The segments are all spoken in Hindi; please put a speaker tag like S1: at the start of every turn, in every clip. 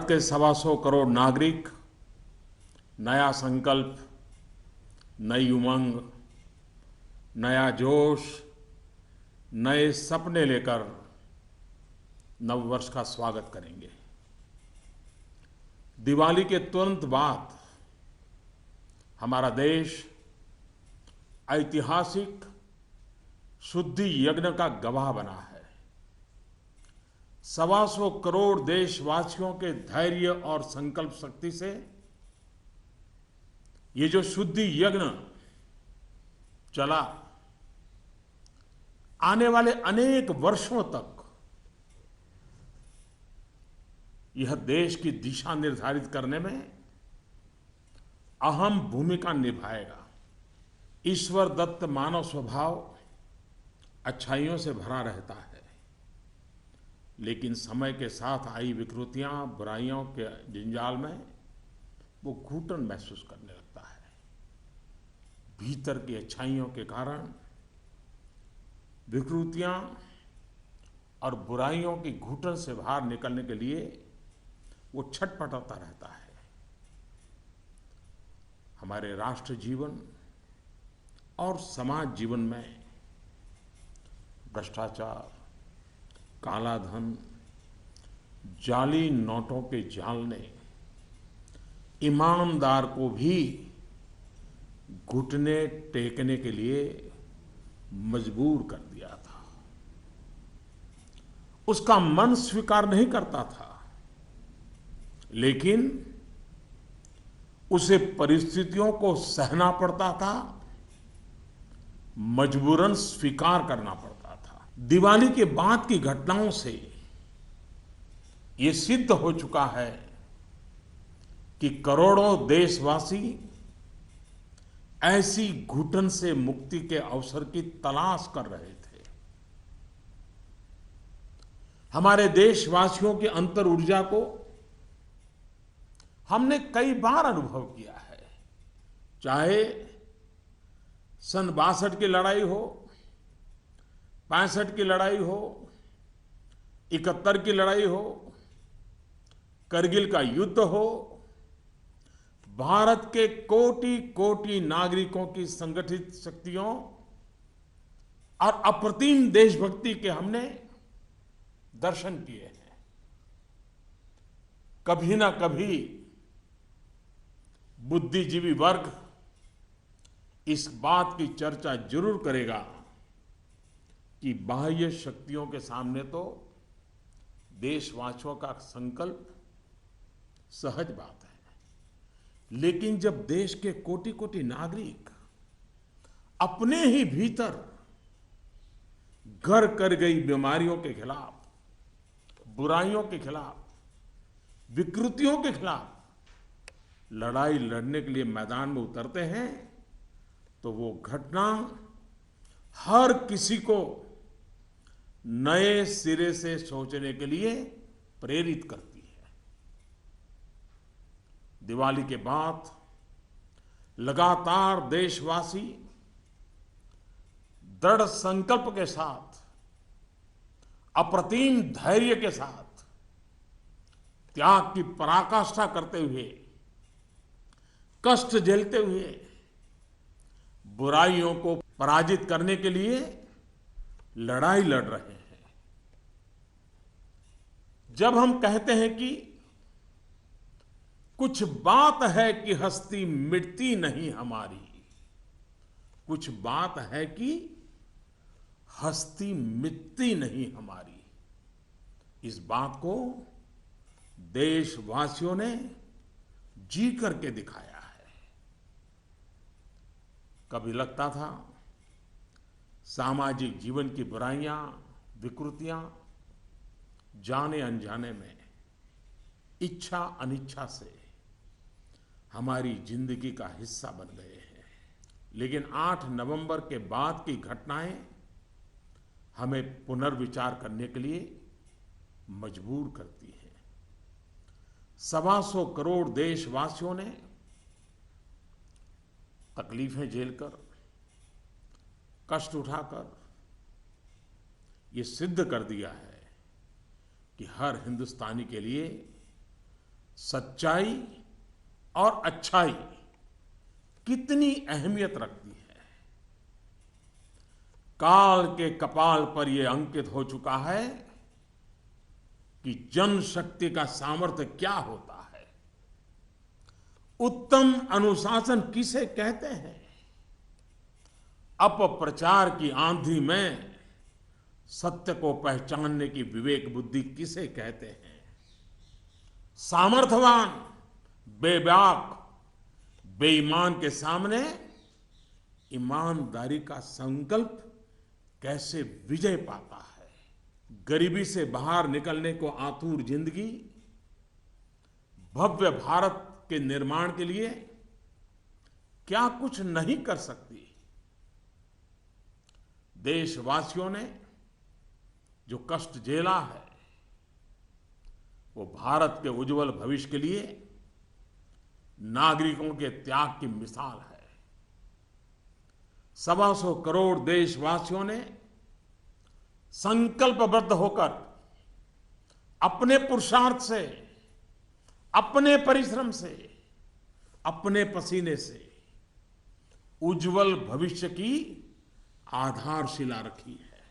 S1: के 125 करोड़ नागरिक नया संकल्प, नई उमंग, नया जोश, नए सपने लेकर नववर्ष का स्वागत करेंगे। दिवाली के तुरंत बाद हमारा देश ऐतिहासिक शुद्धि यज्ञ का गवाह बना है। 125 करोड़ देशवासियों के धैर्य और संकल्प शक्ति से ये जो शुद्धि यज्ञ चला, आने वाले अनेक वर्षों तक यह देश की दिशा निर्धारित करने में अहम भूमिका निभाएगा। ईश्वर दत्त मानव स्वभाव अच्छाइयों से भरा रहता है, लेकिन समय के साथ आई विकृतियां, बुराइयों के जंजाल में वो घुटन महसूस करने लगता है। भीतर की अच्छाइयों के कारण विकृतियां और बुराइयों की घुटन से बाहर निकलने के लिए वो छटपटाता रहता है। हमारे राष्ट्र जीवन और समाज जीवन में भ्रष्टाचार, काला धन, जाली नोटों के जाल ने ईमानदार को भी घुटने टेकने के लिए मजबूर कर दिया था। उसका मन स्वीकार नहीं करता था, लेकिन उसे परिस्थितियों को सहना पड़ता था, मजबूरन स्वीकार करना पड़ता था। दिवाली के बाद की घटनाओं से ये सिद्ध हो चुका है कि करोड़ों देशवासी ऐसी घुटन से मुक्ति के अवसर की तलाश कर रहे थे। हमारे देशवासियों की अंतर ऊर्जा को हमने कई बार अनुभव किया है। चाहे सन 62 की लड़ाई हो, 65 की लड़ाई हो, 71 की लड़ाई हो, करगिल का युद्ध हो, भारत के कोटि कोटि नागरिकों की संगठित शक्तियों और अप्रतिम देशभक्ति के हमने दर्शन किए हैं। कभी ना कभी बुद्धिजीवी वर्ग इस बात की चर्चा जरूर करेगा कि बाह्य शक्तियों के सामने तो देशवासियों का संकल्प सहज बात है, लेकिन जब देश के कोटि कोटि नागरिक अपने ही भीतर घर कर गई बीमारियों के खिलाफ, बुराइयों के खिलाफ, विकृतियों के खिलाफ लड़ाई लड़ने के लिए मैदान में उतरते हैं, तो वो घटना हर किसी को नए सिरे से सोचने के लिए प्रेरित करती है। दिवाली के बाद लगातार देशवासी दृढ़ संकल्प के साथ, अप्रतिम धैर्य के साथ, त्याग की पराकाष्ठा करते हुए, कष्ट झेलते हुए बुराइयों को पराजित करने के लिए लड़ाई लड़ रहे हैं। जब हम कहते हैं कि कुछ बात है कि हस्ती मिटती नहीं हमारी, कुछ बात है कि हस्ती मिटती नहीं हमारी, इस बात को देशवासियों ने जी करके दिखाया है। कभी लगता था सामाजिक जीवन की बुराइयां, विकृतियां जाने अनजाने में, इच्छा अनिच्छा से हमारी जिंदगी का हिस्सा बन गए हैं। लेकिन 8 नवंबर के बाद की घटनाएं हमें पुनर्विचार करने के लिए मजबूर करती हैं। 125 करोड़ देशवासियों ने तकलीफें झेलकर, कष्ट उठाकर ये सिद्ध कर दिया है कि हर हिंदुस्तानी के लिए सच्चाई और अच्छाई कितनी अहमियत रखती है। काल के कपाल पर यह अंकित हो चुका है कि जनशक्ति का सामर्थ्य क्या होता है, उत्तम अनुशासन किसे कहते हैं, अपप्रचार की आंधी में सत्य को पहचानने की विवेक बुद्धि किसे कहते हैं, सामर्थ्यवान बेबाक बेईमान के सामने ईमानदारी का संकल्प कैसे विजय पाता है, गरीबी से बाहर निकलने को आतुर जिंदगी भव्य भारत के निर्माण के लिए क्या कुछ नहीं कर सकती। देशवासियों ने जो कष्ट झेला है वो भारत के उज्जवल भविष्य के लिए नागरिकों के त्याग की मिसाल है। 125 करोड़ देशवासियों ने संकल्पबद्ध होकर अपने पुरुषार्थ से, अपने परिश्रम से, अपने पसीने से उज्जवल भविष्य की आधारशिला रखी है।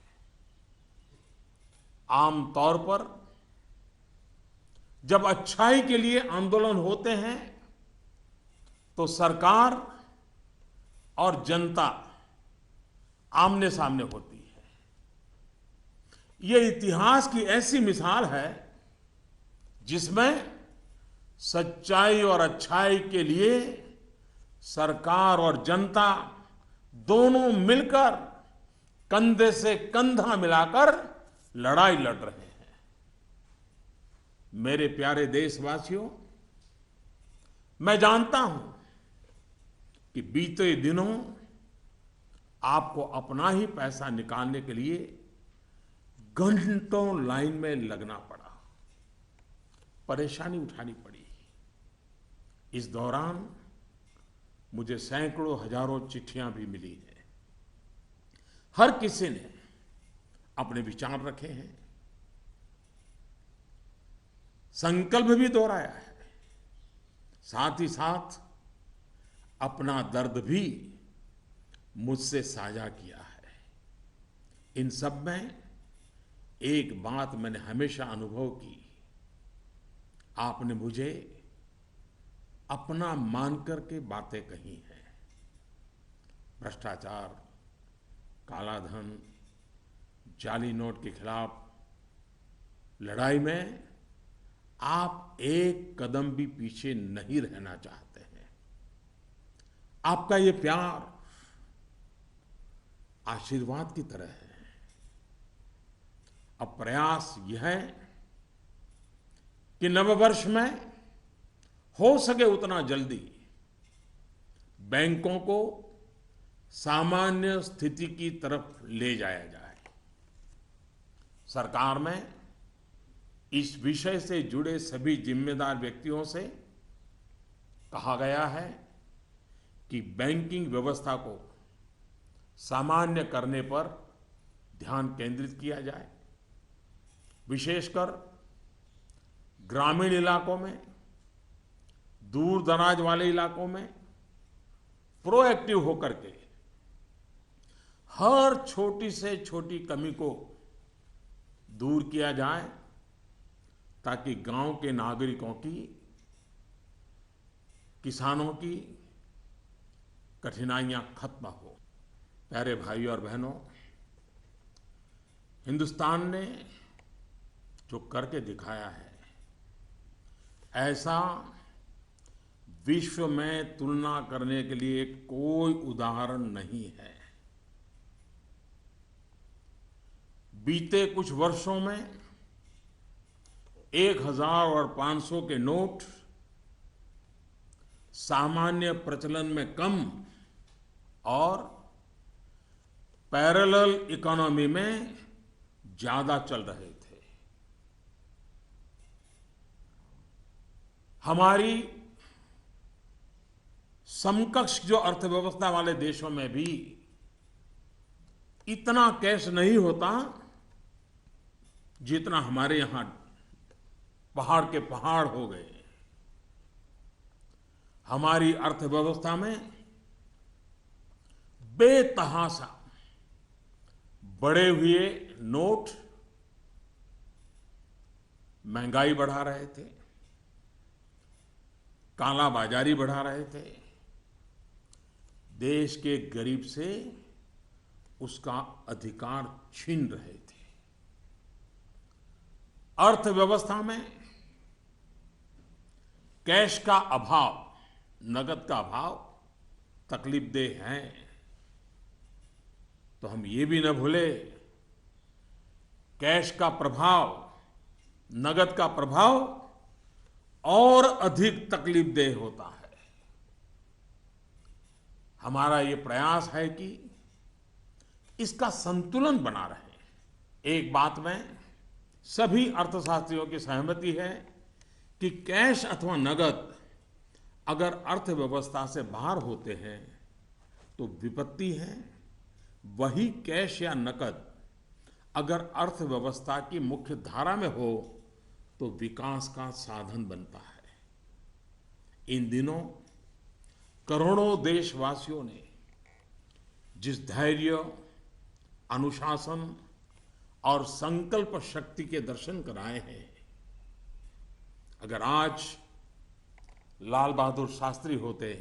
S1: आमतौर पर जब अच्छाई के लिए आंदोलन होते हैं तो सरकार और जनता आमने सामने होती है। यह इतिहास की ऐसी मिसाल है जिसमें सच्चाई और अच्छाई के लिए सरकार और जनता दोनों मिलकर कंधे से कंधा मिलाकर लड़ाई लड़ रहे हैं। मेरे प्यारे देशवासियों, मैं जानता हूं कि बीते दिनों आपको अपना ही पैसा निकालने के लिए घंटों लाइन में लगना पड़ा, परेशानी उठानी पड़ी। इस दौरान मुझे सैकड़ों हजारों चिट्ठियां भी मिली हैं। हर किसी ने अपने विचार रखे हैं, संकल्प भी दोहराया है, साथ ही साथ अपना दर्द भी मुझसे साझा किया है। इन सब में एक बात मैंने हमेशा अनुभव की, आपने मुझे अपना मानकर के बातें कही हैं। भ्रष्टाचार, काला धन, जाली नोट के खिलाफ लड़ाई में आप एक कदम भी पीछे नहीं रहना चाहते हैं। आपका ये प्यार आशीर्वाद की तरह है। अब प्रयास यह है कि नववर्ष में हो सके उतना जल्दी बैंकों को सामान्य स्थिति की तरफ ले जाया जाए। सरकार में इस विषय से जुड़े सभी जिम्मेदार व्यक्तियों से कहा गया है कि बैंकिंग व्यवस्था को सामान्य करने पर ध्यान केंद्रित किया जाए। विशेषकर ग्रामीण इलाकों में, दूर दराज वाले इलाकों में प्रोएक्टिव होकर के हर छोटी से छोटी कमी को दूर किया जाए ताकि गांव के नागरिकों की, किसानों की कठिनाइयां खत्म हो। प्यारे भाइयों और बहनों, हिंदुस्तान ने जो करके दिखाया है ऐसा विश्व में तुलना करने के लिए कोई उदाहरण नहीं है। बीते कुछ वर्षों में 1000 और 500 के नोट सामान्य प्रचलन में कम और पैरेलल इकोनॉमी में ज्यादा चल रहे थे। हमारी समकक्ष जो अर्थव्यवस्था वाले देशों में भी इतना कैश नहीं होता जितना हमारे यहां पहाड़ के पहाड़ हो गए। हमारी अर्थव्यवस्था में बेतहाशा बढ़े हुए नोट महंगाई बढ़ा रहे थे, काला बाजारी बढ़ा रहे थे, देश के गरीब से उसका अधिकार छीन रहे थे। अर्थव्यवस्था में कैश का अभाव, नगद का अभाव तकलीफदेह है। तो हम ये भी न भूले, कैश का प्रभाव, नगद का प्रभाव और अधिक तकलीफदेह होता है। हमारा ये प्रयास है कि इसका संतुलन बना रहे। एक बात में सभी अर्थशास्त्रियों की सहमति है कि कैश अथवा नगद अगर अर्थव्यवस्था से बाहर होते हैं तो विपत्ति है। वही कैश या नकद अगर अर्थव्यवस्था की मुख्य धारा में हो तो विकास का साधन बनता है। इन दिनों करोड़ों देशवासियों ने जिस धैर्य, अनुशासन और संकल्प शक्ति के दर्शन कराए हैं, अगर आज लाल बहादुर शास्त्री होते,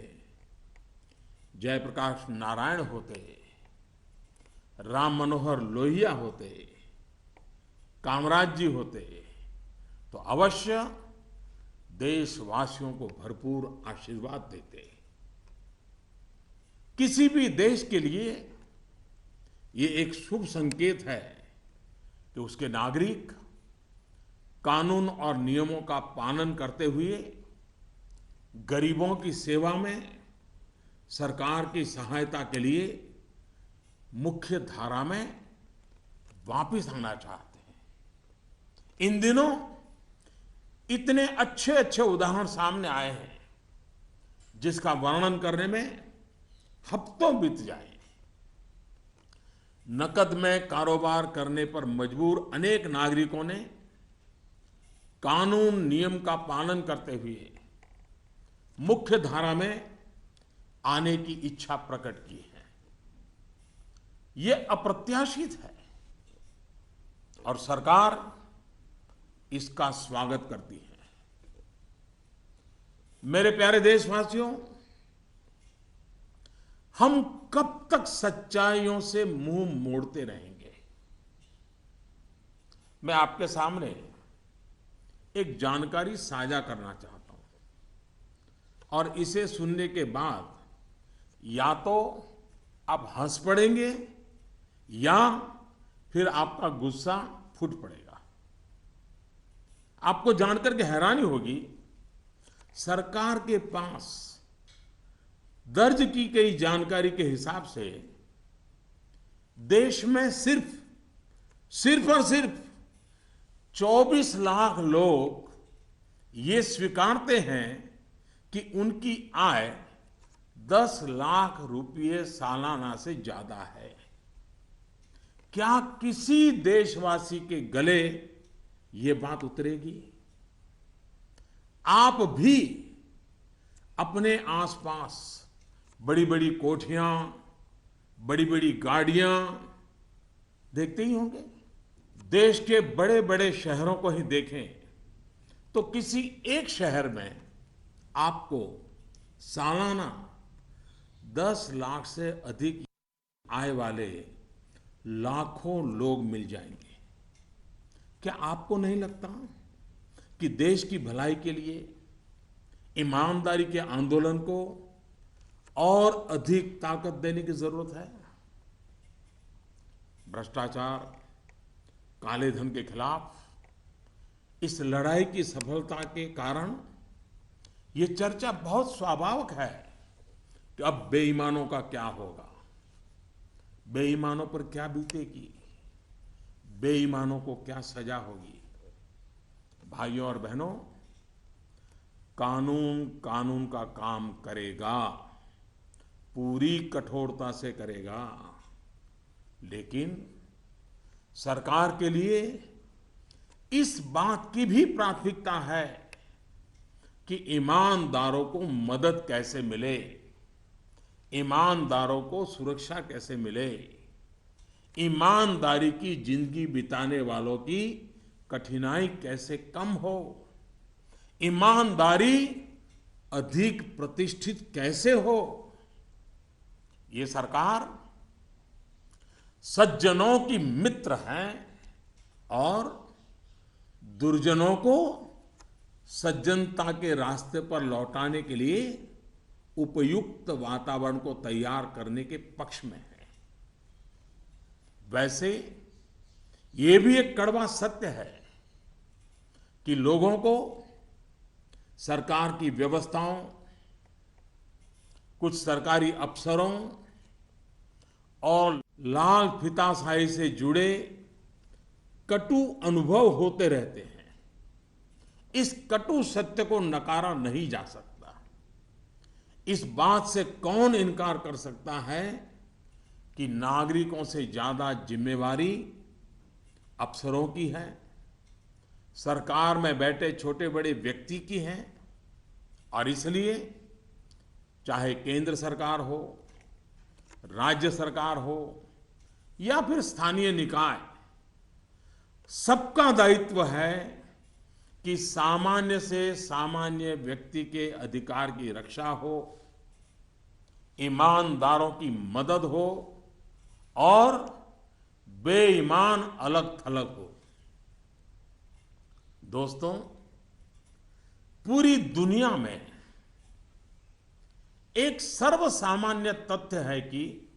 S1: जयप्रकाश नारायण होते, राम मनोहर लोहिया होते, कामराज जी होते, तो अवश्य देशवासियों को भरपूर आशीर्वाद देते। किसी भी देश के लिए ये एक शुभ संकेत है कि उसके नागरिक कानून और नियमों का पालन करते हुए गरीबों की सेवा में सरकार की सहायता के लिए मुख्य धारा में वापस आना चाहते हैं। इन दिनों इतने अच्छे अच्छे उदाहरण सामने आए हैं जिसका वर्णन करने में हफ्तों बीत जाए। नकद में कारोबार करने पर मजबूर अनेक नागरिकों ने कानून नियम का पालन करते हुए मुख्य धारा में आने की इच्छा प्रकट की है। यह अप्रत्याशित है और सरकार इसका स्वागत करती है। मेरे प्यारे देशवासियों, हम कब तक सच्चाइयों से मुंह मोड़ते रहेंगे? मैं आपके सामने एक जानकारी साझा करना चाहता हूं और इसे सुनने के बाद या तो आप हंस पड़ेंगे या फिर आपका गुस्सा फूट पड़ेगा। आपको जानकर के हैरानी होगी, सरकार के पास दर्ज की गई जानकारी के हिसाब से देश में सिर्फ और सिर्फ 24 लाख लोग ये स्वीकारते हैं कि उनकी आय 10 लाख रुपये सालाना से ज्यादा है। क्या किसी देशवासी के गले ये बात उतरेगी? आप भी अपने आसपास बड़ी बड़ी कोठियां, बड़ी बड़ी गाड़ियां देखते ही होंगे। देश के बड़े बड़े शहरों को ही देखें तो किसी एक शहर में आपको सालाना 10 लाख से अधिक आय वाले लाखों लोग मिल जाएंगे। क्या आपको नहीं लगता कि देश की भलाई के लिए ईमानदारी के आंदोलन को और अधिक ताकत देने की जरूरत है? भ्रष्टाचार, काले धन के खिलाफ इस लड़ाई की सफलता के कारण ये चर्चा बहुत स्वाभाविक है कि अब बेईमानों का क्या होगा, बेईमानों पर क्या बीतेगी, बेईमानों को क्या सजा होगी। भाइयों और बहनों, कानून का काम करेगा, पूरी कठोरता से करेगा, लेकिन सरकार के लिए इस बात की भी प्राथमिकता है कि ईमानदारों को मदद कैसे मिले, ईमानदारों को सुरक्षा कैसे मिले, ईमानदारी की जिंदगी बिताने वालों की कठिनाई कैसे कम हो, ईमानदारी अधिक प्रतिष्ठित कैसे हो। ये सरकार सज्जनों की मित्र है और दुर्जनों को सज्जनता के रास्ते पर लौटाने के लिए उपयुक्त वातावरण को तैयार करने के पक्ष में है। वैसे ये भी एक कड़वा सत्य है कि लोगों को सरकार की व्यवस्थाओं, कुछ सरकारी अफसरों और लाल फीताशाही से जुड़े कटु अनुभव होते रहते हैं। इस कटु सत्य को नकारा नहीं जा सकता। इस बात से कौन इनकार कर सकता है कि नागरिकों से ज्यादा जिम्मेवारी अफसरों की है, सरकार में बैठे छोटे बड़े व्यक्ति की है। और इसलिए चाहे केंद्र सरकार हो, राज्य सरकार हो या फिर स्थानीय निकाय, सबका दायित्व है कि सामान्य से सामान्य व्यक्ति के अधिकार की रक्षा हो, ईमानदारों की मदद हो और बेईमान अलग थलग हो। दोस्तों, पूरी दुनिया में एक सर्वसामान्य तथ्य है कि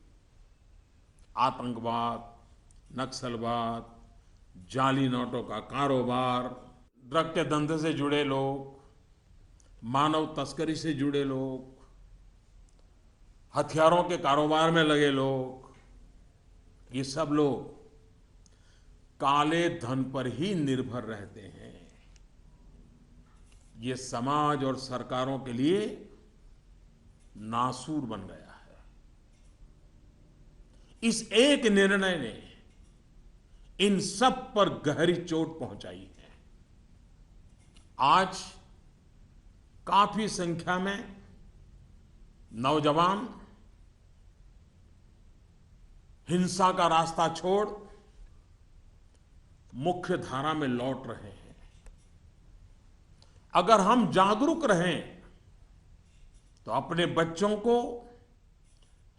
S1: आतंकवाद, नक्सलवाद, जाली नोटों का कारोबार, ड्रग के धंधे से जुड़े लोग, मानव तस्करी से जुड़े लोग, हथियारों के कारोबार में लगे लोग, ये सब लोग काले धन पर ही निर्भर रहते हैं। ये समाज और सरकारों के लिए नासूर बन गया है। इस एक निर्णय ने इन सब पर गहरी चोट पहुंचाई है। आज काफी संख्या में नौजवान हिंसा का रास्ता छोड़ मुख्य धारा में लौट रहे हैं। अगर हम जागरूक रहें तो अपने बच्चों को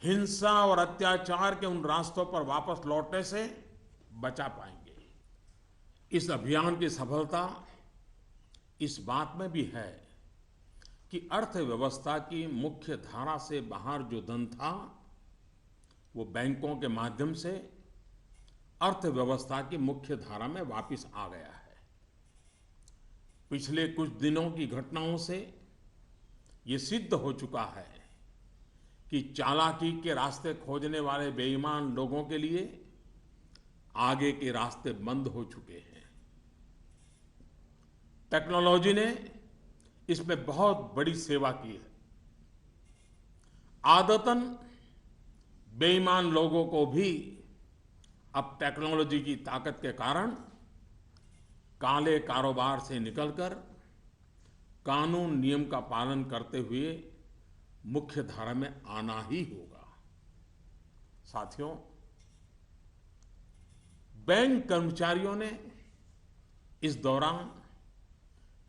S1: हिंसा और अत्याचार के उन रास्तों पर वापस लौटने से बचा पाएंगे। इस अभियान की सफलता इस बात में भी है कि अर्थव्यवस्था की मुख्य धारा से बाहर जो धन था वो बैंकों के माध्यम से अर्थव्यवस्था की मुख्य धारा में वापस आ गया है। पिछले कुछ दिनों की घटनाओं से ये सिद्ध हो चुका है कि चालाकी के रास्ते खोजने वाले बेईमान लोगों के लिए आगे के रास्ते बंद हो चुके हैं। टेक्नोलॉजी ने इसमें बहुत बड़ी सेवा की है। आदतन बेईमान लोगों को भी अब टेक्नोलॉजी की ताकत के कारण काले कारोबार से निकलकर कानून नियम का पालन करते हुए मुख्य धारा में आना ही होगा। साथियों, बैंक कर्मचारियों ने इस दौरान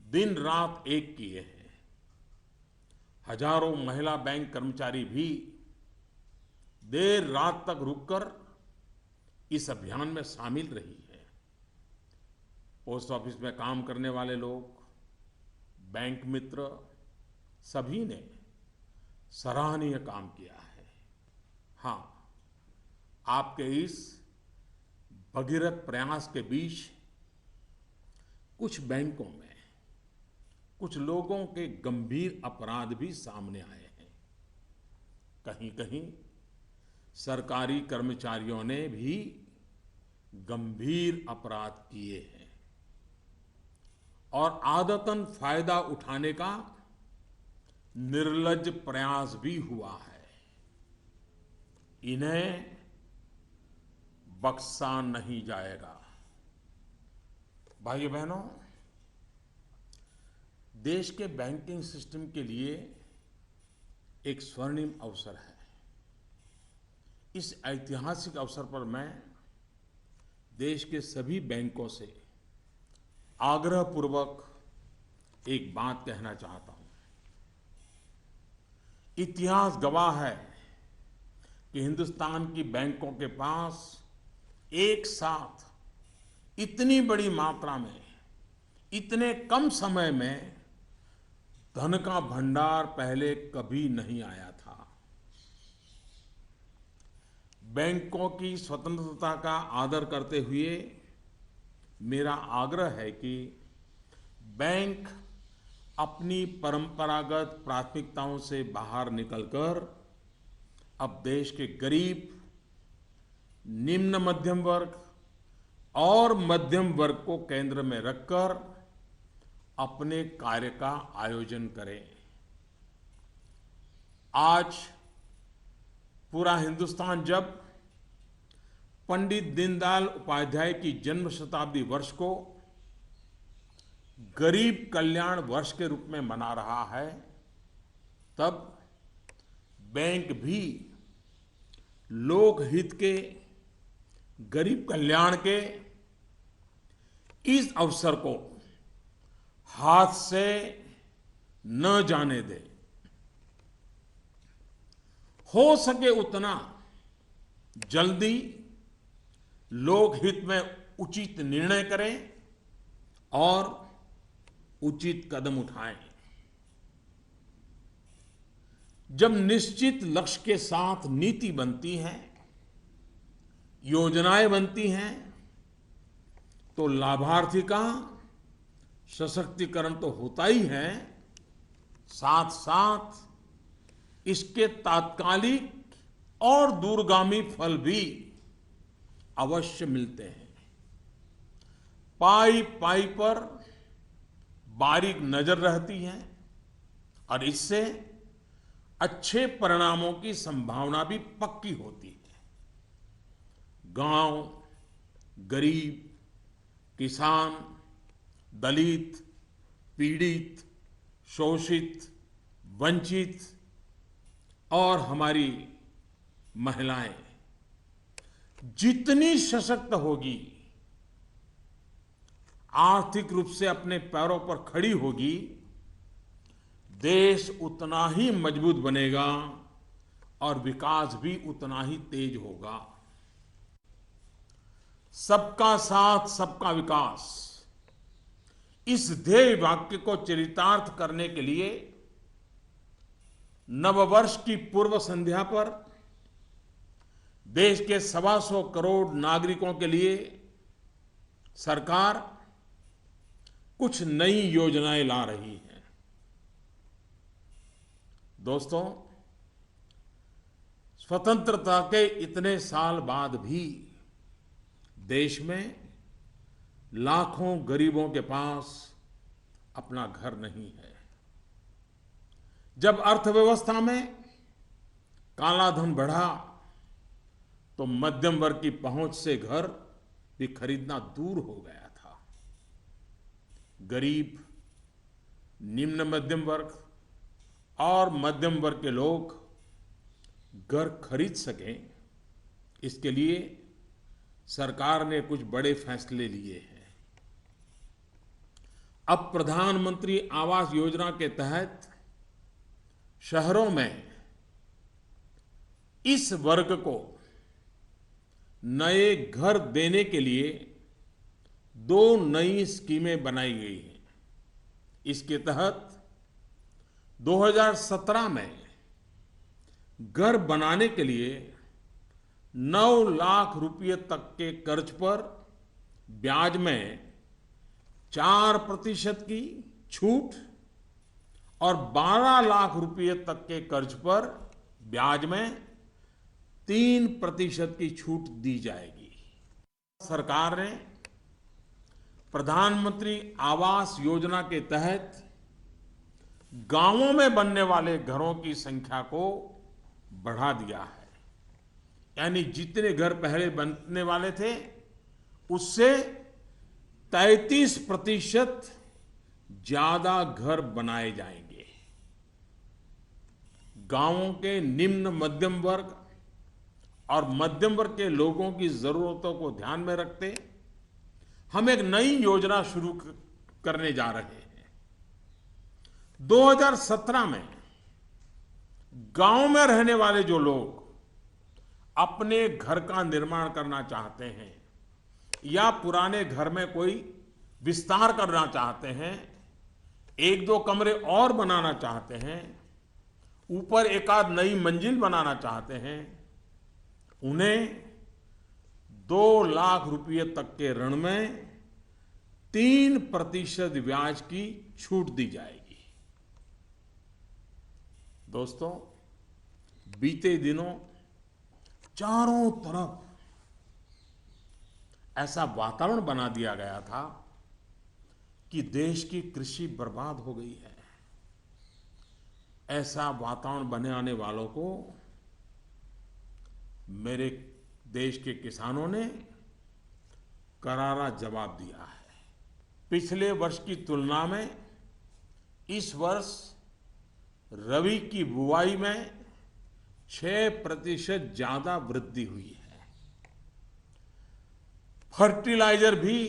S1: दिन रात एक किए हैं। हजारों महिला बैंक कर्मचारी भी देर रात तक रुककर इस अभियान में शामिल रही है। पोस्ट ऑफिस में काम करने वाले लोग, बैंक मित्र, सभी ने सराहनीय काम किया है। हाँ, आपके इस भगीरथ प्रयास के बीच कुछ बैंकों में कुछ लोगों के गंभीर अपराध भी सामने आए हैं। कहीं-कहीं सरकारी कर्मचारियों ने भी गंभीर अपराध किए हैं और आदतन फायदा उठाने का निर्लज्ज प्रयास भी हुआ है। इन्हें बख्शा नहीं जाएगा। भाइयों बहनों, देश के बैंकिंग सिस्टम के लिए एक स्वर्णिम अवसर है। इस ऐतिहासिक अवसर पर मैं देश के सभी बैंकों से आग्रहपूर्वक एक बात कहना चाहता हूं। इतिहास गवाह है कि हिंदुस्तान की बैंकों के पास एक साथ इतनी बड़ी मात्रा में, इतने कम समय में धन का भंडार पहले कभी नहीं आया था। बैंकों की स्वतंत्रता का आदर करते हुए मेरा आग्रह है कि बैंक अपनी परंपरागत प्राथमिकताओं से बाहर निकलकर अब देश के गरीब, निम्न मध्यम वर्ग और मध्यम वर्ग को केंद्र में रखकर अपने कार्य का आयोजन करें। आज पूरा हिंदुस्तान जब पंडित दीनदयाल उपाध्याय की जन्म शताब्दी वर्ष को गरीब कल्याण वर्ष के रूप में मना रहा है, तब बैंक भी लोकहित के, गरीब कल्याण के इस अवसर को हाथ से न जाने दे। हो सके उतना जल्दी लोकहित में उचित निर्णय करें और उचित कदम उठाएं। जब निश्चित लक्ष्य के साथ नीति बनती है, योजनाएं बनती हैं, तो लाभार्थी का सशक्तिकरण तो होता ही है, साथ साथ इसके तात्कालिक और दूरगामी फल भी अवश्य मिलते हैं। पाई पाई पर बारीक नजर रहती है और इससे अच्छे परिणामों की संभावना भी पक्की होती है। गांव, गरीब, किसान, दलित, पीड़ित, शोषित, वंचित और हमारी महिलाएं जितनी सशक्त होगी, आर्थिक रूप से अपने पैरों पर खड़ी होगी, देश उतना ही मजबूत बनेगा और विकास भी उतना ही तेज होगा। सबका साथ, सबका विकास, इस ध्येय वाक्य को चरितार्थ करने के लिए नववर्ष की पूर्व संध्या पर देश के 125 करोड़ नागरिकों के लिए सरकार कुछ नई योजनाएं ला रही है। दोस्तों, स्वतंत्रता के इतने साल बाद भी देश में लाखों गरीबों के पास अपना घर नहीं है। जब अर्थव्यवस्था में काला धन बढ़ा तो मध्यम वर्ग की पहुंच से घर भी खरीदना दूर हो गया था। गरीब, निम्न मध्यम वर्ग और मध्यम वर्ग के लोग घर खरीद सकें, इसके लिए सरकार ने कुछ बड़े फैसले लिए हैं। अब प्रधानमंत्री आवास योजना के तहत शहरों में इस वर्ग को नए घर देने के लिए 2 नई स्कीमें बनाई गई हैं। इसके तहत 2017 में घर बनाने के लिए 9 लाख रुपए तक के कर्ज पर ब्याज में 4% की छूट और 12 लाख रुपए तक के कर्ज पर ब्याज में 3% की छूट दी जाएगी। सरकार ने प्रधानमंत्री आवास योजना के तहत गांवों में बनने वाले घरों की संख्या को बढ़ा दिया है। यानी जितने घर पहले बनने वाले थे उससे 33% ज्यादा घर बनाए जाएंगे। गांवों के निम्न मध्यम वर्ग और मध्यम वर्ग के लोगों की जरूरतों को ध्यान में रखते हम एक नई योजना शुरू करने जा रहे हैं। 2017 में गांव में रहने वाले जो लोग अपने घर का निर्माण करना चाहते हैं या पुराने घर में कोई विस्तार करना चाहते हैं, एक दो कमरे और बनाना चाहते हैं, ऊपर एक आध नई मंजिल बनाना चाहते हैं, उन्हें 2 लाख रुपए तक के ऋण में 3% ब्याज की छूट दी जाएगी। दोस्तों, बीते दिनों चारों तरफ ऐसा वातावरण बना दिया गया था कि देश की कृषि बर्बाद हो गई है। ऐसा वातावरण बनाने वालों को मेरे देश के किसानों ने करारा जवाब दिया है। पिछले वर्ष की तुलना में इस वर्ष रबी की बुआई में 6% ज्यादा वृद्धि हुई है। फर्टिलाइजर भी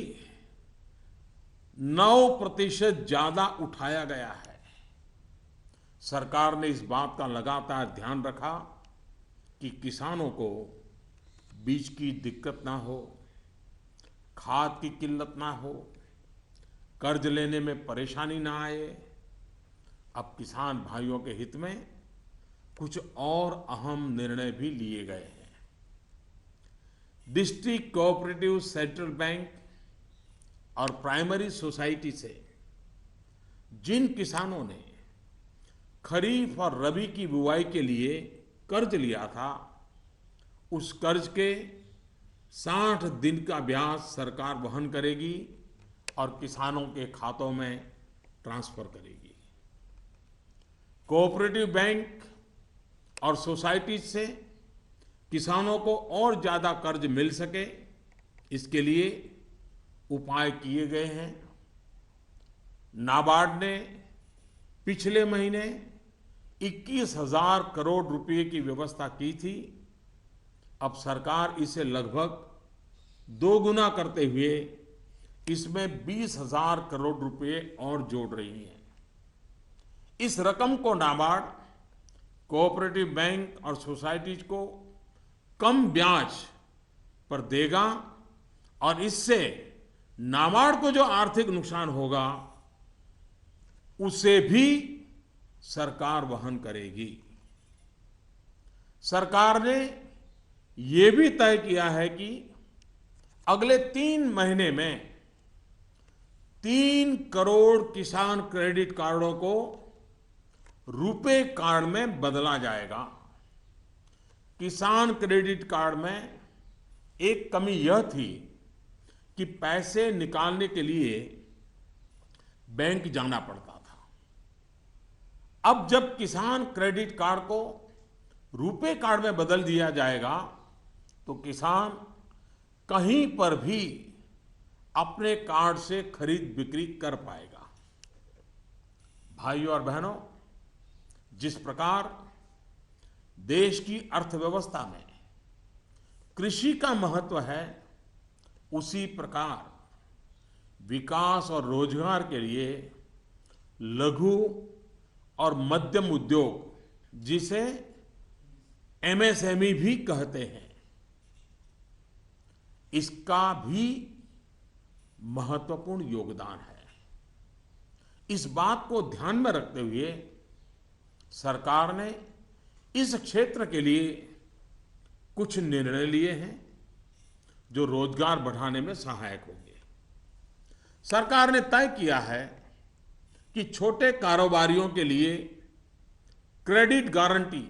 S1: 9% ज्यादा उठाया गया है। सरकार ने इस बात का लगातार ध्यान रखा कि किसानों को बीज की दिक्कत ना हो, खाद की किल्लत ना हो, कर्ज लेने में परेशानी ना आए। अब किसान भाइयों के हित में कुछ और अहम निर्णय भी लिए गए हैं। डिस्ट्रिक्ट कोऑपरेटिव सेंट्रल बैंक और प्राइमरी सोसाइटी से जिन किसानों ने खरीफ और रबी की बुआई के लिए कर्ज लिया था, उस कर्ज के 60 दिन का ब्याज सरकार वहन करेगी और किसानों के खातों में ट्रांसफर करेगी। कोऑपरेटिव बैंक और सोसाइटी से किसानों को और ज्यादा कर्ज मिल सके, इसके लिए उपाय किए गए हैं। नाबार्ड ने पिछले महीने 21,000 करोड़ रुपए की व्यवस्था की थी। अब सरकार इसे लगभग 2 गुना करते हुए इसमें 20,000 करोड़ रुपए और जोड़ रही है। इस रकम को नाबार्ड कोऑपरेटिव बैंक और सोसाइटीज को कम ब्याज पर देगा और इससे नाबार्ड को जो आर्थिक नुकसान होगा उसे भी सरकार वहन करेगी। सरकार ने यह भी तय किया है कि अगले 3 महीने में 3 करोड़ किसान क्रेडिट कार्डों को रुपे कार्ड में बदला जाएगा। किसान क्रेडिट कार्ड में एक कमी यह थी कि पैसे निकालने के लिए बैंक जाना पड़ता था। अब जब किसान क्रेडिट कार्ड को रुपे कार्ड में बदल दिया जाएगा तो किसान कहीं पर भी अपने कार्ड से खरीद बिक्री कर पाएगा। भाइयों और बहनों, जिस प्रकार देश की अर्थव्यवस्था में कृषि का महत्व है, उसी प्रकार विकास और रोजगार के लिए लघु और मध्यम उद्योग, जिसे एमएसएमई भी कहते हैं, इसका भी महत्वपूर्ण योगदान है। इस बात को ध्यान में रखते हुए सरकार ने इस क्षेत्र के लिए कुछ निर्णय लिए हैं जो रोजगार बढ़ाने में सहायक होंगे। सरकार ने तय किया है कि छोटे कारोबारियों के लिए क्रेडिट गारंटी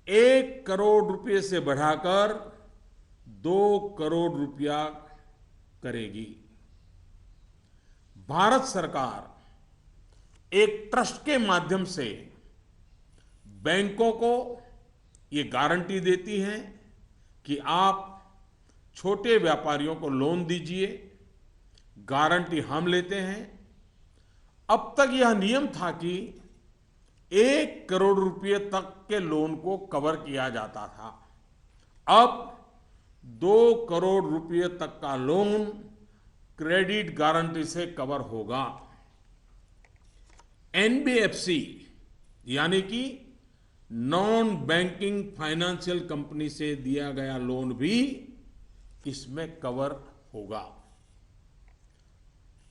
S1: 1 करोड़ रुपए से बढ़ाकर 2 करोड़ रुपया करेगी। भारत सरकार एक ट्रस्ट के माध्यम से बैंकों को ये गारंटी देती है कि आप छोटे व्यापारियों को लोन दीजिए, गारंटी हम लेते हैं, अब तक यह नियम था कि 1 करोड़ रुपए तक के लोन को कवर किया जाता था। अब 2 करोड़ रुपए तक का लोन क्रेडिट गारंटी से कवर होगा। एनबीएफसी यानी कि नॉन बैंकिंग फाइनेंशियल कंपनी से दिया गया लोन भी इसमें कवर होगा।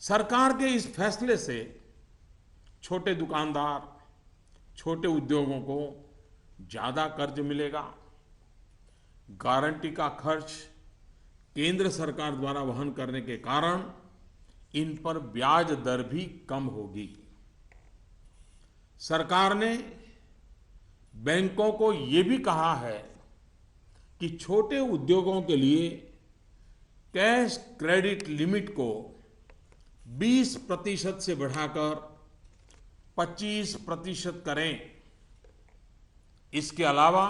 S1: सरकार के इस फैसले से छोटे दुकानदार, छोटे उद्योगों को ज्यादा कर्ज मिलेगा। गारंटी का खर्च केंद्र सरकार द्वारा वहन करने के कारण इन पर ब्याज दर भी कम होगी। सरकार ने बैंकों को ये भी कहा है कि छोटे उद्योगों के लिए कैश क्रेडिट लिमिट को 20% से बढ़ाकर 25% करें। इसके अलावा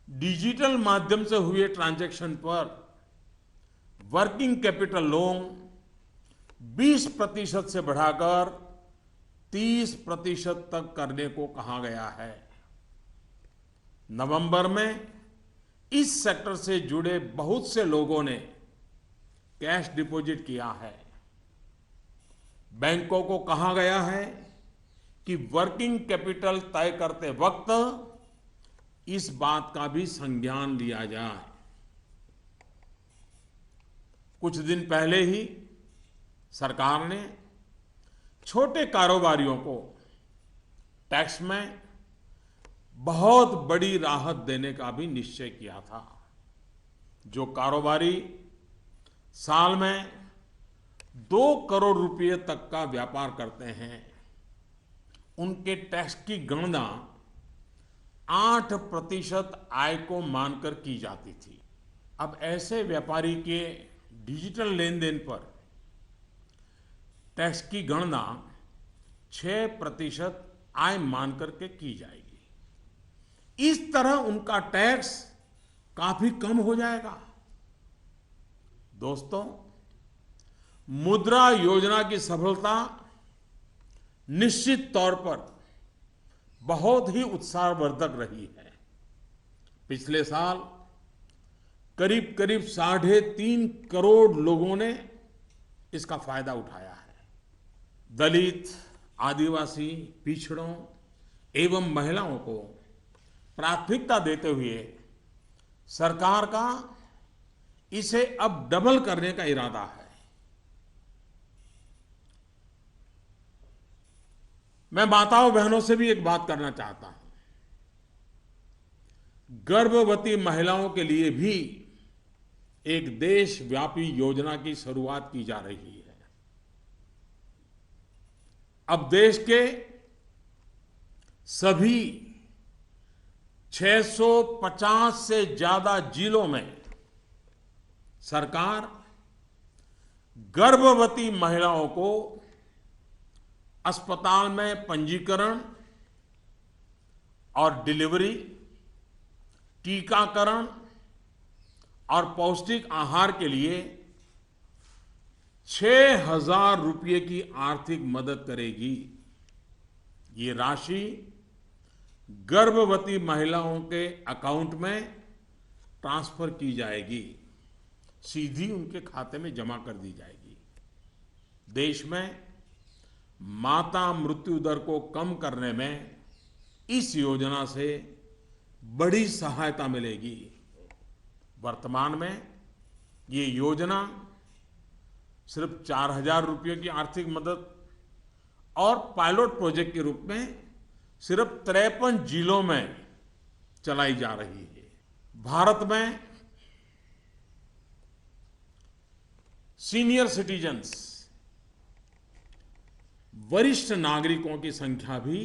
S1: डिजिटल माध्यम से हुए ट्रांजैक्शन पर वर्किंग कैपिटल लोन 20% से बढ़ाकर 30% तक करने को कहा गया है। नवंबर में इस सेक्टर से जुड़े बहुत से लोगों ने कैश डिपॉजिट किया है। बैंकों को कहा गया है कि वर्किंग कैपिटल तय करते वक्त इस बात का भी संज्ञान लिया जाए। कुछ दिन पहले ही सरकार ने छोटे कारोबारियों को टैक्स में बहुत बड़ी राहत देने का भी निश्चय किया था। जो कारोबारी साल में 2 करोड़ रुपए तक का व्यापार करते हैं, उनके टैक्स की गणना 8% आय को मानकर की जाती थी। अब ऐसे व्यापारी के डिजिटल लेन देन पर टैक्स की गणना 6% आय मानकर के की जाएगी। इस तरह उनका टैक्स काफी कम हो जाएगा। दोस्तों, मुद्रा योजना की सफलता निश्चित तौर पर बहुत ही उत्साहवर्धक रही है। पिछले साल करीब करीब 3.5 करोड़ लोगों ने इसका फायदा उठाया है। दलित, आदिवासी, पिछड़ों एवं महिलाओं को प्राथमिकता देते हुए सरकार का इसे अब डबल करने का इरादा है। मैं माताओं बहनों से भी एक बात करना चाहता हूं। गर्भवती महिलाओं के लिए भी एक देशव्यापी योजना की शुरुआत की जा रही है। अब देश के सभी 650 से ज्यादा जिलों में सरकार गर्भवती महिलाओं को अस्पताल में पंजीकरण और डिलीवरी, टीकाकरण और पौष्टिक आहार के लिए 6,000 रुपये की आर्थिक मदद करेगी। ये राशि गर्भवती महिलाओं के अकाउंट में ट्रांसफर की जाएगी, सीधी उनके खाते में जमा कर दी जाएगी। देश में माता मृत्यु दर को कम करने में इस योजना से बड़ी सहायता मिलेगी। वर्तमान में ये योजना सिर्फ 4,000 रुपये की आर्थिक मदद और पायलट प्रोजेक्ट के रूप में सिर्फ 53 जिलों में चलाई जा रही है। भारत में सीनियर सिटीजन्स, वरिष्ठ नागरिकों की संख्या भी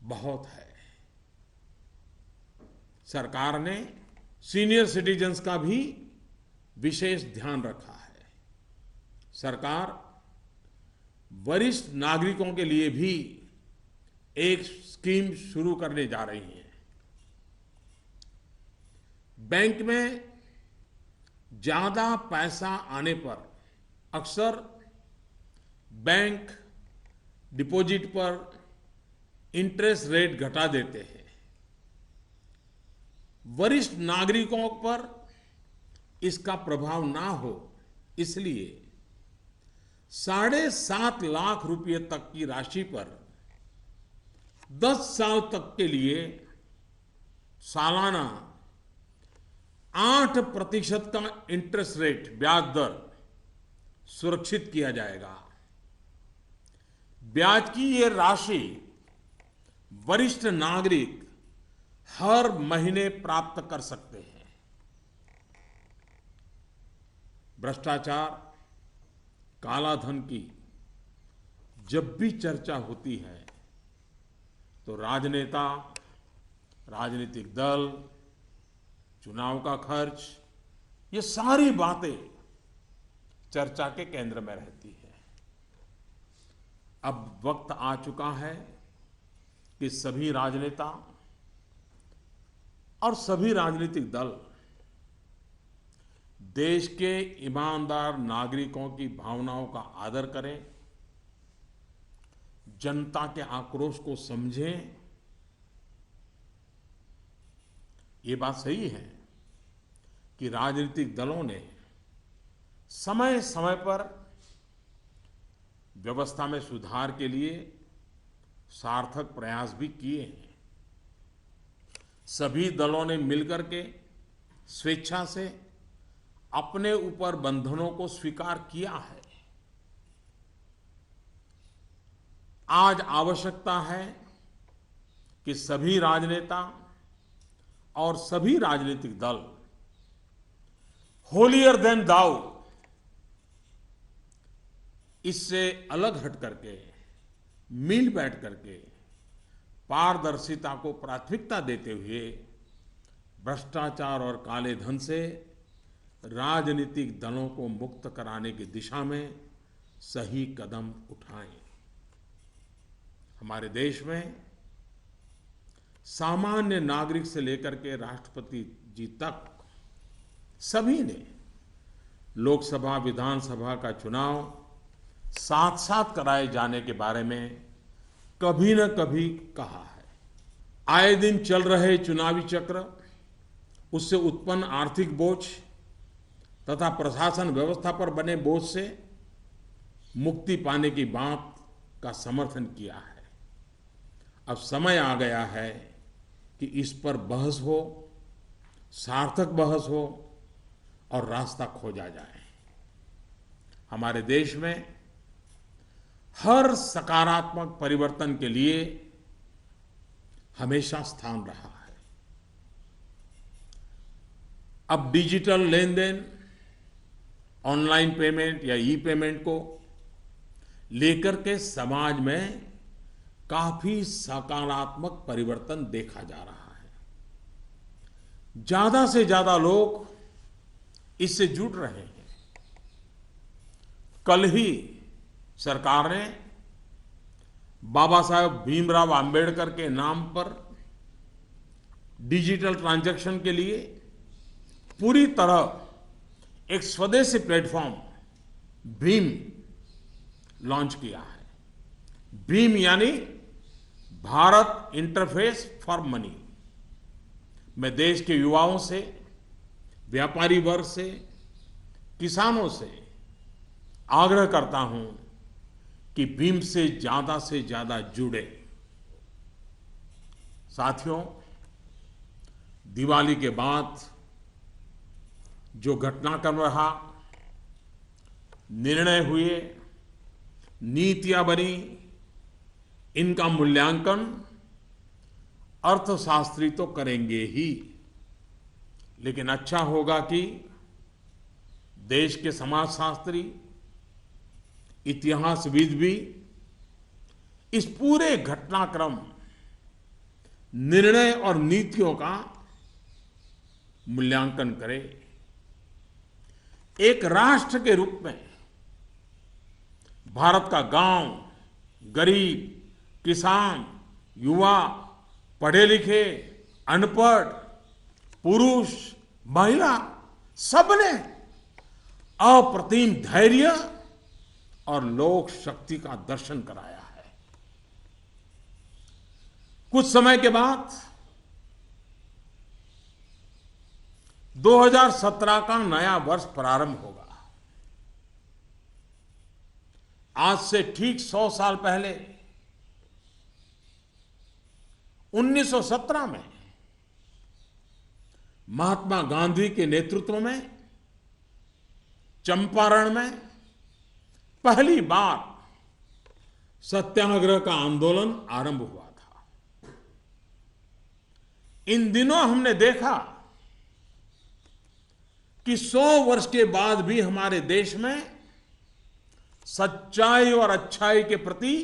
S1: बहुत है। सरकार ने सीनियर सिटीजन्स का भी विशेष ध्यान रखा है। सरकार वरिष्ठ नागरिकों के लिए भी एक स्कीम शुरू करने जा रही है। बैंक में ज्यादा पैसा आने पर अक्सर बैंक डिपॉजिट पर इंटरेस्ट रेट घटा देते हैं। वरिष्ठ नागरिकों पर इसका प्रभाव ना हो इसलिए 7.5 लाख रुपए तक की राशि पर 10 साल तक के लिए सालाना 8% का इंटरेस्ट रेट ब्याज दर सुरक्षित किया जाएगा। ब्याज की ये राशि वरिष्ठ नागरिक हर महीने प्राप्त कर सकते हैं। भ्रष्टाचार, काला धन की जब भी चर्चा होती है तो राजनेता, राजनीतिक दल, चुनाव का खर्च, ये सारी बातें चर्चा के केंद्र में रहती है। अब वक्त आ चुका है कि सभी राजनेता और सभी राजनीतिक दल देश के ईमानदार नागरिकों की भावनाओं का आदर करें, जनता के आक्रोश को समझें। ये बात सही है कि राजनीतिक दलों ने समय समय पर व्यवस्था में सुधार के लिए सार्थक प्रयास भी किए हैं। सभी दलों ने मिलकर के स्वेच्छा से अपने ऊपर बंधनों को स्वीकार किया है। आज आवश्यकता है कि सभी राजनेता और सभी राजनीतिक दल होलियर देन दाऊ इससे अलग हट करके मिल बैठ करके पारदर्शिता को प्राथमिकता देते हुए भ्रष्टाचार और काले धन से राजनीतिक दलों को मुक्त कराने की दिशा में सही कदम उठाएं। हमारे देश में सामान्य नागरिक से लेकर के राष्ट्रपति जी तक सभी ने लोकसभा, विधानसभा का चुनाव साथ साथ कराए जाने के बारे में कभी न कभी कहा है। आए दिन चल रहे चुनावी चक्र, उससे उत्पन्न आर्थिक बोझ तथा प्रशासन व्यवस्था पर बने बोझ से मुक्ति पाने की बात का समर्थन किया है। अब समय आ गया है कि इस पर बहस हो, सार्थक बहस हो और रास्ता खोजा जाए। हमारे देश में हर सकारात्मक परिवर्तन के लिए हमेशा स्थान रहा है। अब डिजिटल लेन देन, ऑनलाइन पेमेंट या ई पेमेंट को लेकर के समाज में काफी सकारात्मक परिवर्तन देखा जा रहा है। ज्यादा से ज्यादा लोग इससे जुड़ रहे हैं। कल ही सरकार ने बाबा साहेब भीमराव अंबेडकर के नाम पर डिजिटल ट्रांजैक्शन के लिए पूरी तरह एक स्वदेशी प्लेटफॉर्म भीम लॉन्च किया है। भीम यानी भारत इंटरफेस फॉर मनी। मैं देश के युवाओं से, व्यापारी वर्ग से, किसानों से आग्रह करता हूं कि भीम से ज्यादा जुड़े। साथियों, दिवाली के बाद जो घटनाक्रम रहा, निर्णय हुए, नीतियां बनी, इनका मूल्यांकन अर्थशास्त्री तो करेंगे ही, लेकिन अच्छा होगा कि देश के समाजशास्त्री, इतिहासविद भी इस पूरे घटनाक्रम, निर्णय और नीतियों का मूल्यांकन करें। एक राष्ट्र के रूप में भारत का गांव, गरीब, किसान, युवा, पढ़े लिखे, अनपढ़, पुरुष, महिला, सबने अप्रतिम धैर्य और लोक शक्ति का दर्शन कराया है। कुछ समय के बाद 2017 का नया वर्ष प्रारंभ होगा। आज से ठीक 100 साल पहले 1917 में महात्मा गांधी के नेतृत्व में चंपारण में पहली बार सत्याग्रह का आंदोलन आरंभ हुआ था। इन दिनों हमने देखा कि 100 वर्ष के बाद भी हमारे देश में सच्चाई और अच्छाई के प्रति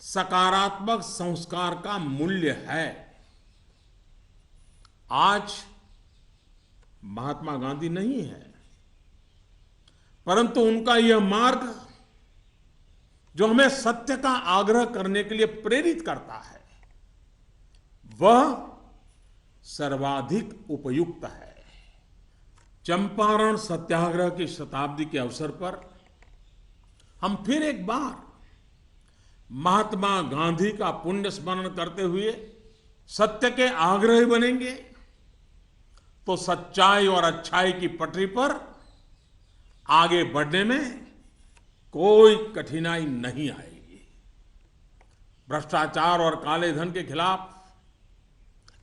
S1: सकारात्मक संस्कार का मूल्य है। आज महात्मा गांधी नहीं है, परंतु उनका यह मार्ग जो हमें सत्य का आग्रह करने के लिए प्रेरित करता है, वह सर्वाधिक उपयुक्त है। चंपारण सत्याग्रह की शताब्दी के अवसर पर हम फिर एक बार महात्मा गांधी का पुण्य स्मरण करते हुए सत्य के आग्रही बनेंगे तो सच्चाई और अच्छाई की पटरी पर आगे बढ़ने में कोई कठिनाई नहीं आएगी। भ्रष्टाचार और काले धन के खिलाफ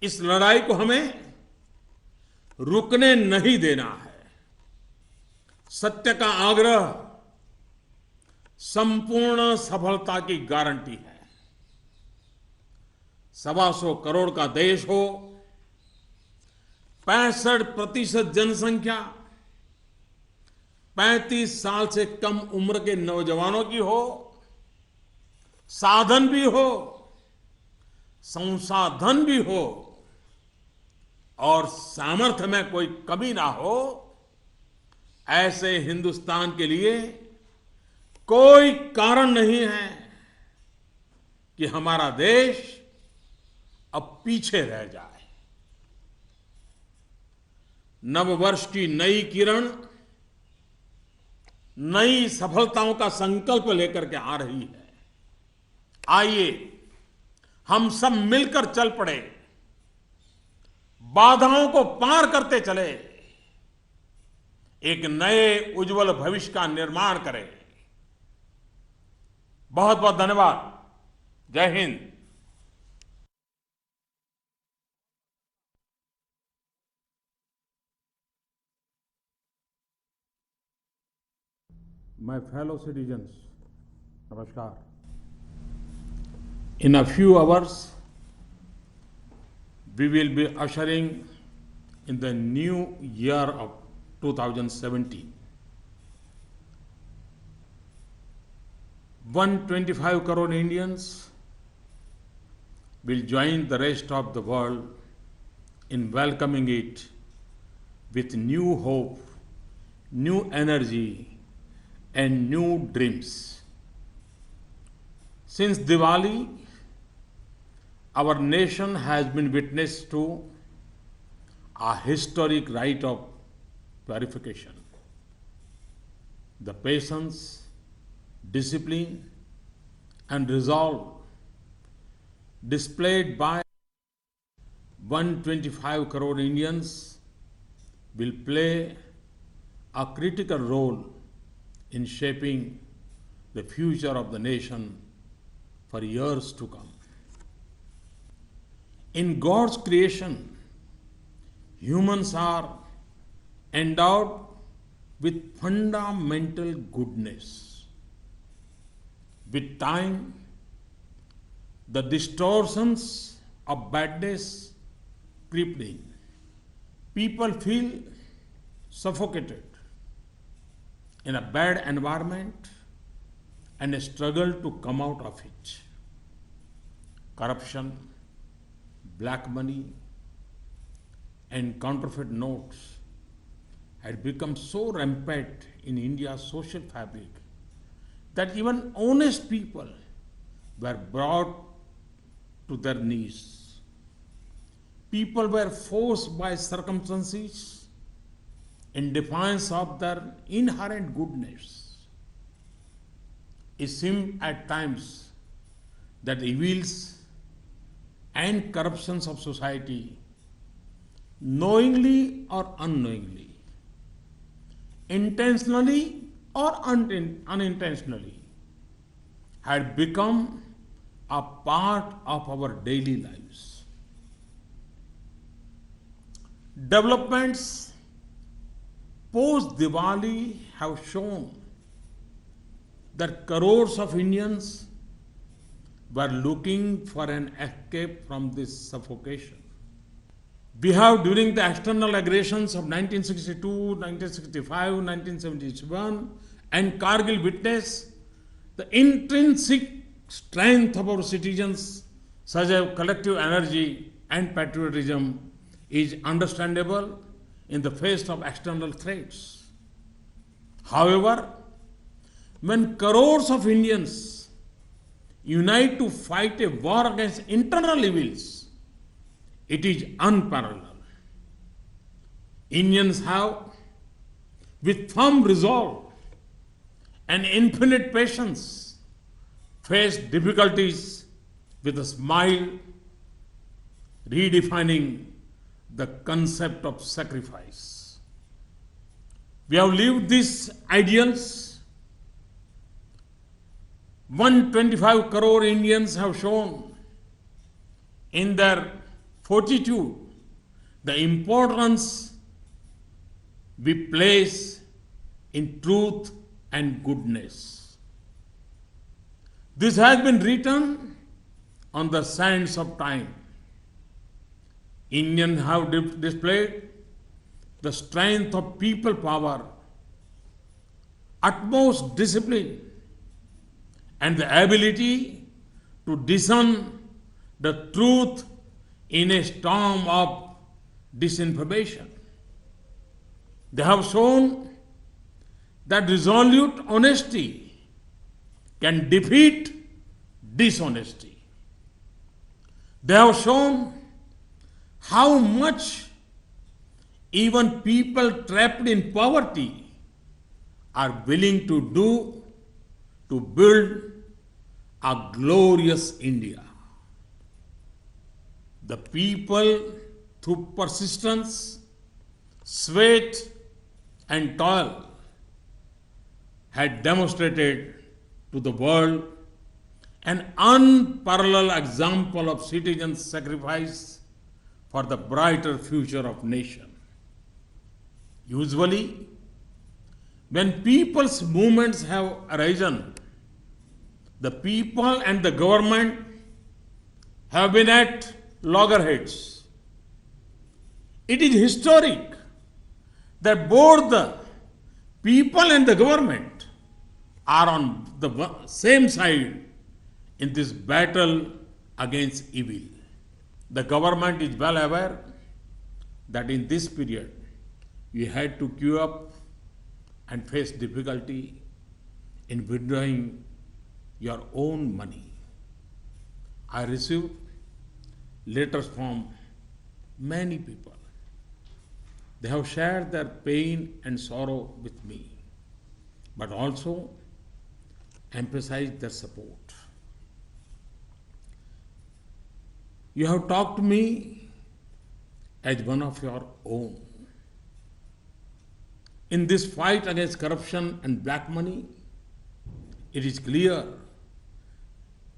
S1: इस लड़ाई को हमें रुकने नहीं देना है। सत्य का आग्रह संपूर्ण सफलता की गारंटी है। 125 करोड़ का देश हो, 65% जनसंख्या 35 साल से कम उम्र के नौजवानों की हो, साधन भी हो, संसाधन भी हो और सामर्थ्य में कोई कमी ना हो, ऐसे हिंदुस्तान के लिए कोई कारण नहीं है कि हमारा देश अब पीछे रह जाए। नववर्ष की नई किरण नई सफलताओं का संकल्प लेकर के आ रही है। आइए हम सब मिलकर चल पड़े, बाधाओं को पार करते चले, एक नए उज्जवल भविष्य का निर्माण करें। बहुत बहुत धन्यवाद। जय Hind. My fellow citizens, Namaskar. In a few hours, we will be ushering in the new year of 2017. 125 crore Indians will join the rest of the world in welcoming it with new hope, new energy, and new dreams. Since Diwali, our nation has been witness to a historic rite of purification. The patience, discipline, and resolve displayed by 125 crore Indians will play a critical role in shaping the future of the nation for years to come. In God's creation, humans are endowed with fundamental goodness. With time, the distortions of badness creep in. People feel suffocated in a bad environment and struggle to come out of it. Corruption, black money, and counterfeit notes had become so rampant in India's social fabric that even honest people were brought to their knees. People were forced by circumstances in defiance of their inherent goodness it seems at times that the evils and corruptions of society, knowingly or unknowingly, intentionally or unintentionally, had become a part of our daily lives. Developments post Diwali have shown that crores of Indians were looking for an escape from this suffocation. We have, during the external aggressions of 1962, 1965, 1971, and Kargil, witnessed the intrinsic strength of our citizens, such as collective energy and patriotism, is understandable in the face of external threats. However, when crores of Indians unite to fight a war against internal evils, it is unparalleled. Indians have, with firm resolve and infinite patience, faced difficulties with a smile, redefining the concept of sacrifice. We have lived these ideals. 125 crore Indians have shown in their fortitude the importance we place in truth and goodness. This has been written on the sands of time. Indians have displayed the strength of people power, utmost discipline, and the ability to discern the truth in a storm of disinformation. They have shown that resolute honesty can defeat dishonesty. They have shown how much even people trapped in poverty are willing to do to build a glorious India. The people, through persistence, sweat, and toil, had demonstrated to the world an unparalleled example of citizen sacrifice for the brighter future of nation. Usually, when people's movements have arisen, the people and the government have been at loggerheads. It is historic that both the people and the government are on the same side in this battle against evil. The government is well aware that in this period you had to queue up and face difficulty in withdrawing your own money. I received letters from many people. They have shared their pain and sorrow with me, but also emphasized their support. You have talked to me as one of your own. In this fight against corruption and black money, it is clear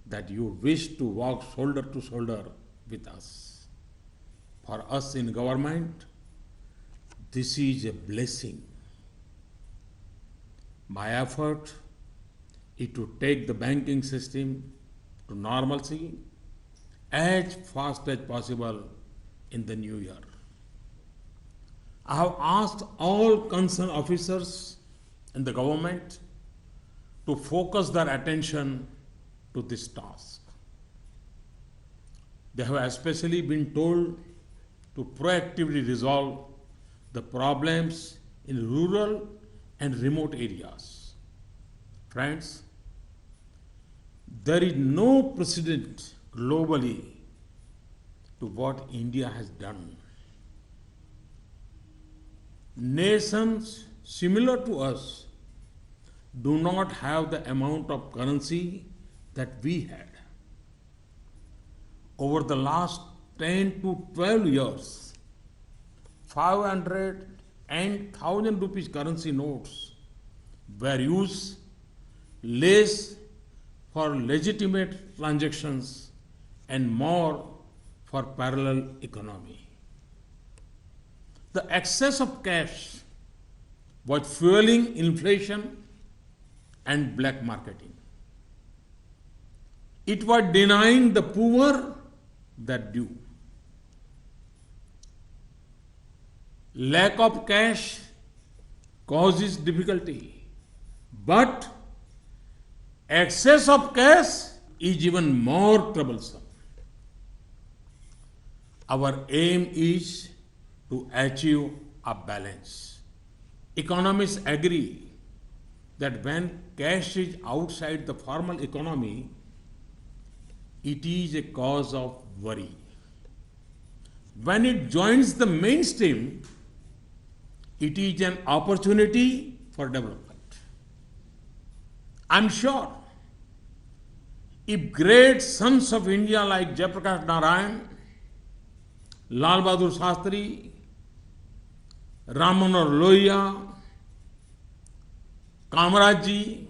S1: that you wish to walk shoulder to shoulder with us. For us in government, this is a blessing. My effort is to take the banking system to normalcy as fast as possible in the new year. I have asked all concerned officers in the government to focus their attention to this task. They have especially been told to proactively resolve the problems in rural and remote areas. Friends, there is no precedent globally to what India has done. Nations similar to us do not have the amount of currency that we had. Over the last 10 to 12 years, 500 and 1000 rupees currency notes were used less for legitimate transactions and more for parallel economy. The excess of cash was fueling inflation and black marketing. It was denying the poor their due. Lack of cash causes difficulty, but excess of cash is even more troublesome. Our aim is to achieve a balance. Economists agree that when cash is outside the formal economy, it is a cause of worry. When it joins the mainstream, it is an opportunity for development. I'm sure if great sons of India like Jayaprakash Narayan, Lal Bahadur Shastri, Ram Manohar Lohia, Kamaraj ji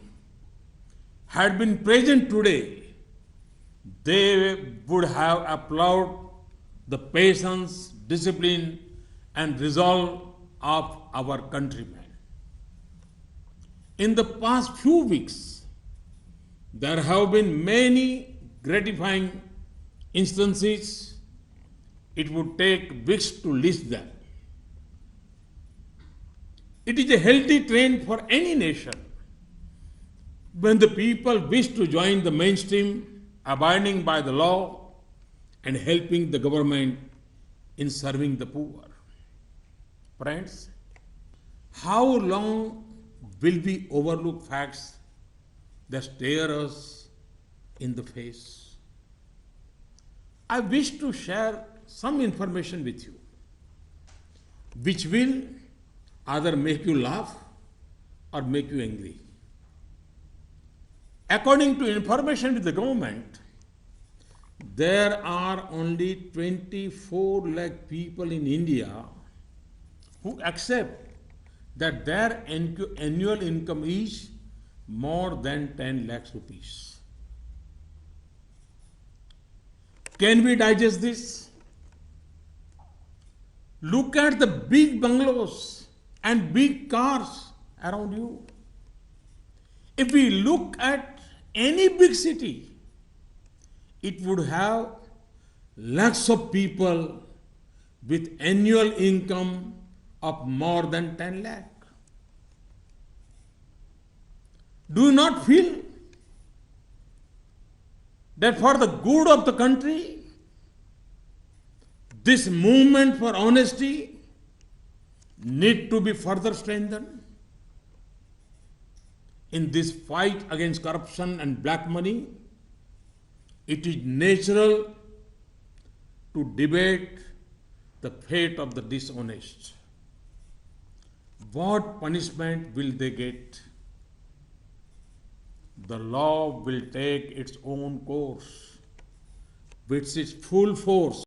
S1: had been present today, they would have applauded the patience, discipline, and resolve of our countrymen. In the past few weeks, there have been many gratifying instances. It would take weeks to list them. It is a healthy trend for any nation when the people wish to join the mainstream, abiding by the law and helping the government in serving the poor. Friends, how long will we overlook facts that stare us in the face? I wish to share some information with you, which will either make you laugh or make you angry. According to information with the government, there are only 24 lakh people in India who accept that their annual income is more than 10 lakhs rupees. Can we digest this? Look at the big bungalows and big cars around you. If we look at any big city, it would have lakhs of people with annual income of more than 10 lakh. Do you not feel that for the good of the country, this movement for honesty need to be further strengthened? In this fight against corruption and black money, it is natural to debate the fate of the dishonest. What punishment will they get? The law will take its own course with its full force